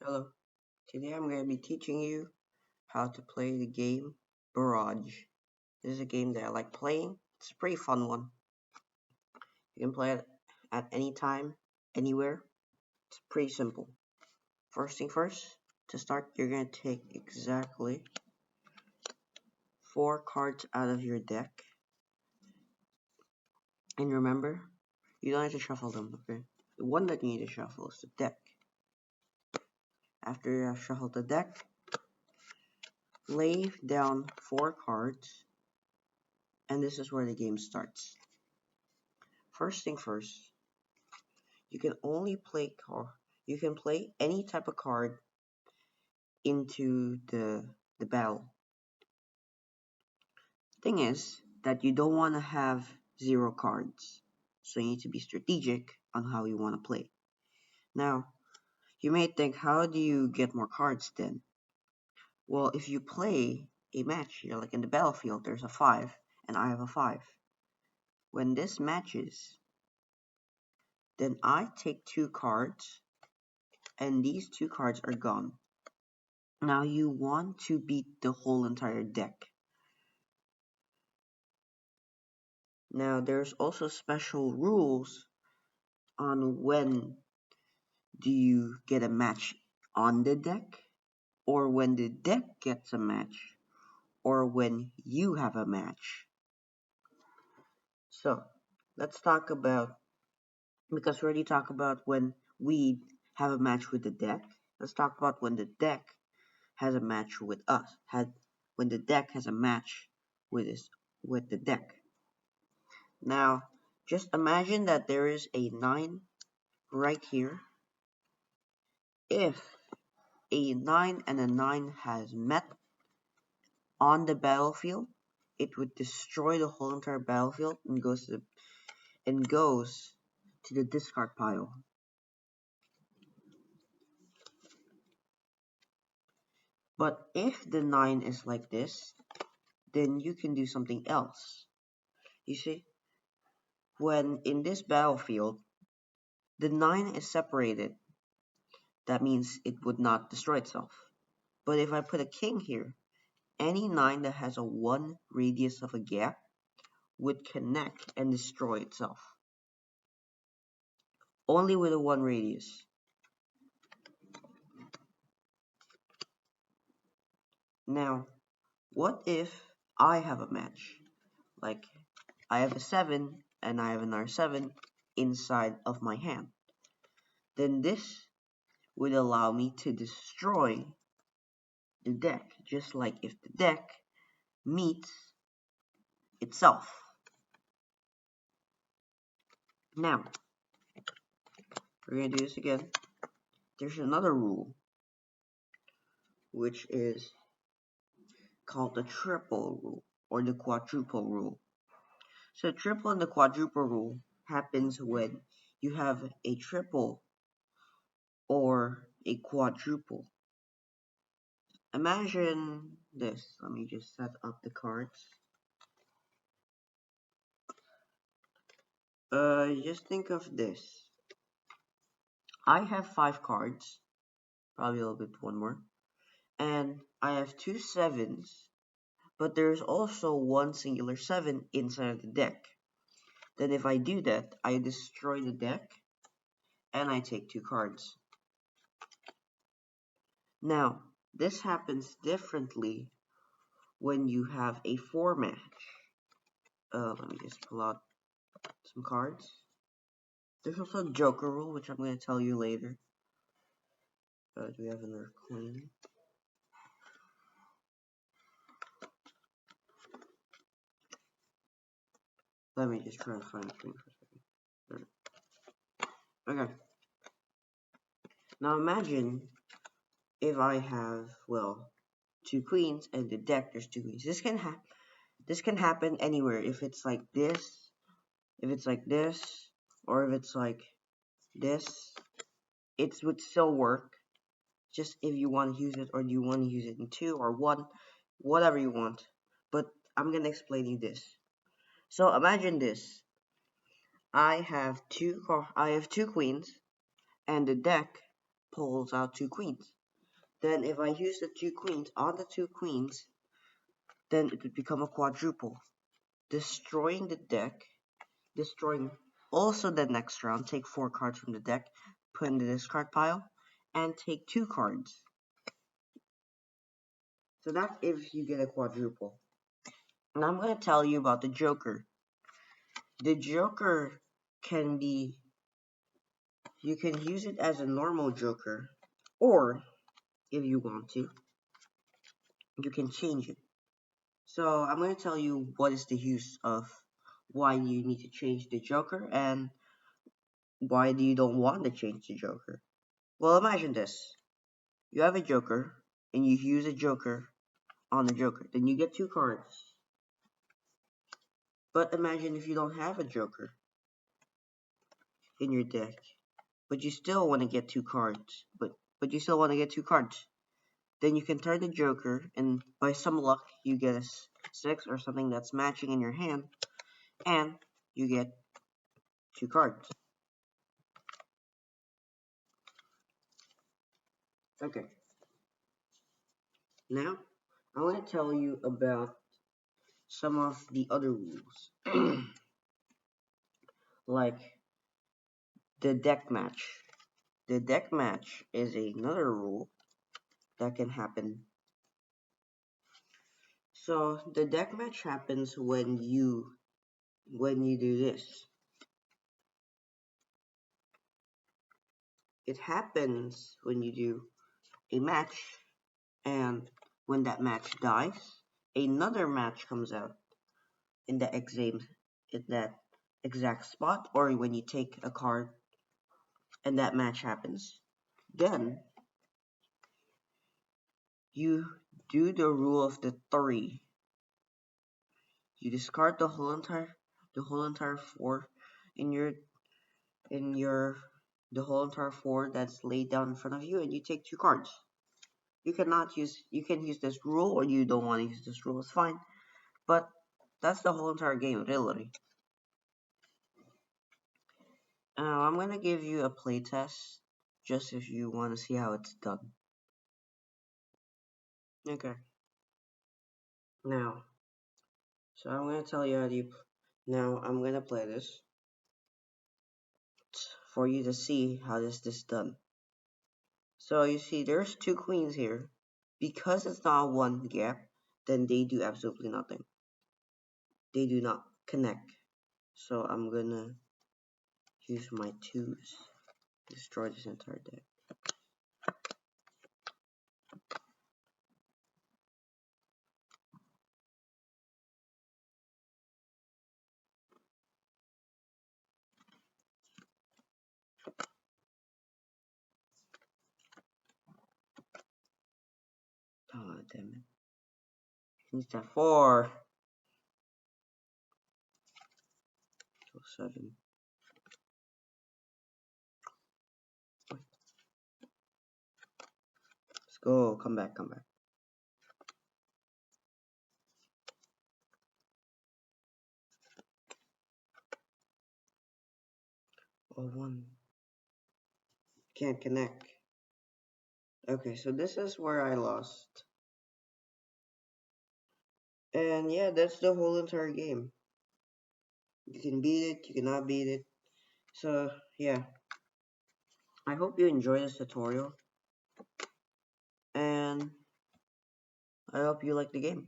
Hello, today I'm going to be teaching you how to play the game Barrage. This is a game that I like playing. It's a pretty fun one. You can play it at any time, anywhere. It's pretty simple. First thing first, to start, you're going to take exactly 4 cards out of your deck. And remember, you don't have to shuffle them, okay? The one that you need to shuffle is the deck. After you have shuffled the deck, lay down 4 cards, and this is where the game starts. First thing first, you can only play you can play any type of card into the battle. Thing is that you don't want to have 0 cards, so you need to be strategic on how you want to play. Now, you may think, how do you get more cards then? Well, if you play a match here, like in the battlefield, there's a 5, and I have a 5. When this matches, then I take 2 cards, and these 2 cards are gone. Now you want to beat the whole entire deck. Now there's also special rules on when do you get a match on the deck, or when the deck gets a match, or when you have a match. So let's talk about, because we already talked about when we have a match with the deck, let's talk about when the deck has a match with us, when the deck has a match with the deck. Now, just imagine that there is a 9 right here. If a 9 and a 9 has met on the battlefield, it would destroy the whole entire battlefield and goes to the discard pile. But if the 9 is like this, then you can do something else. You see, when in this battlefield, the 9 is separated, that means it would not destroy itself. But if I put a king here, any 9 that has a 1 radius of a gap would connect and destroy itself. Only with a 1 radius. Now, what if I have a match? Like, I have a 7 and I have another 7 inside of my hand. Then this would allow me to destroy the deck, just like if the deck meets itself. Now, we're going to do this again. There's another rule, which is called the triple rule or the quadruple rule. So triple and the quadruple rule happens when you have a triple or a quadruple. Imagine this. Let me just set up the cards. Just think of this. I have 5 cards, probably a little bit one more, and I have 2 sevens, but there's also one singular 7 inside of the deck. Then if I do that, I destroy the deck, and I take 2 cards. Now, this happens differently when you have a 4 match. Let me just pull out some cards. There's also a Joker rule, which I'm going to tell you later. Do we have another queen? Let me just try to find a queen for a second. Okay. Now imagine if I have, well, 2 queens and the deck there's 2 queens. This can happen anywhere. If it's like this, if it's like this, or if it's like this, it would still work. Just if you want to use it, or do you want to use it in 2 or 1, whatever you want. But I'm gonna explain you this. So imagine this. I have two queens, and the deck pulls out 2 queens. Then if I use the 2 queens on the 2 queens, then it would become a quadruple, destroying the deck, destroying also the next round, take 4 cards from the deck, put in the discard pile, and take 2 cards. So that's if you get a quadruple. And I'm going to tell you about the Joker. The Joker can be, you can use it as a normal Joker, or if you want to, you can change it. So I'm going to tell you what is the use of why you need to change the Joker and why do you don't want to change the Joker. Well, imagine this. You have a Joker and you use a Joker on the Joker. Then you get 2 cards. But imagine if you don't have a Joker in your deck, but you still want to get 2 cards. But you still want to get 2 cards. Then you can turn the Joker, and by some luck, you get a 6 or something that's matching in your hand, and you get 2 cards. Okay. Now, I want to tell you about some of the other rules. Like the deck match. The deck match is another rule that can happen. So the deck match happens when you do this. It happens when you do a match, and when that match dies, another match comes out in the exact spot, or when you take a card and that match happens. Then you do the rule of the 3. You discard the whole entire 4 in the whole entire 4 that's laid down in front of you, and you take 2 cards. You can use this rule, or you don't want to use this rule, it's fine. But that's the whole entire game, really. I'm gonna give you a playtest, just if you want to see how it's done. Okay. Now, so I'm gonna tell you how to. Now I'm gonna play this for you to see how this is done. So you see, there's 2 queens here. Because it's not one gap, then they do absolutely nothing. They do not connect. So I'm gonna use my 2s to destroy this entire deck. Oh, damn it. Needs that 4. So 7. Let's go. Come back. Oh, 1. Can't connect. Okay, so this is where I lost. And yeah, that's the whole entire game. You can beat it, you cannot beat it. So yeah, I hope you enjoy this tutorial, and I hope you like the game.